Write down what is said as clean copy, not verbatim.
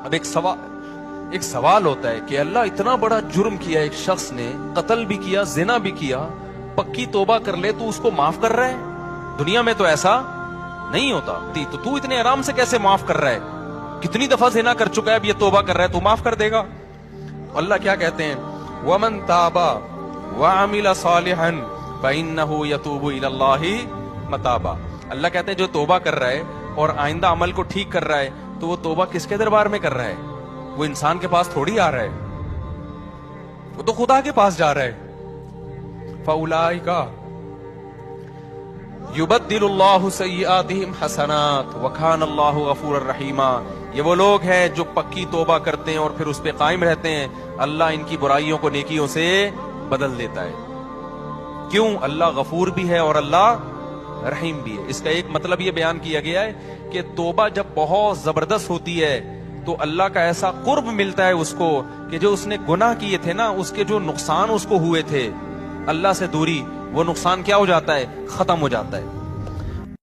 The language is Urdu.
اب ایک سوال ہوتا ہے کہ اللہ اتنا بڑا جرم کیا ایک شخص نے، قتل بھی کیا، زنا بھی کیا، پکی توبہ کر لے تو اس کو معاف کر رہا ہے؟ دنیا میں تو ایسا نہیں ہوتا، تو اتنے آرام سے کیسے معاف کر رہا ہے؟ کتنی دفعہ زنا کر چکا ہے، اب یہ توبہ کر رہا ہے تو معاف کر دے گا؟ اللہ کیا کہتے ہیں؟ وَمَن تَابَ وَعَمِلَ صَالِحًا فَإِنَّهُ يَتُوبُ إِلَى اللَّهِ مَتَابًا۔ اللہ کہتے ہیں جو توبہ کر رہا ہے اور آئندہ عمل کو ٹھیک کر رہا ہے تو وہ توبہ کس کے دربار میں کر رہا ہے؟ وہ انسان کے پاس تھوڑی آ رہا ہے، وہ تو خدا کے پاس جا رہا ہے۔ فَأُولَئِكَ یبدل اللہ سیئاتہم حسنات وکان اللہ غفورا رحیما۔ یہ وہ لوگ ہیں جو پکی توبہ کرتے ہیں اور پھر اس پہ قائم رہتے ہیں، اللہ ان کی برائیوں کو نیکیوں سے بدل دیتا ہے۔ کیوں؟ اللہ غفور بھی ہے اور اللہ رحیم بھی ہے۔ اس کا ایک مطلب یہ بیان کیا گیا ہے کہ توبہ جب بہت زبردست ہوتی ہے تو اللہ کا ایسا قرب ملتا ہے اس کو کہ جو اس نے گناہ کیے تھے نا، اس کے جو نقصان اس کو ہوئے تھے، اللہ سے دوری، وہ نقصان کیا ہو جاتا ہے؟ ختم ہو جاتا ہے۔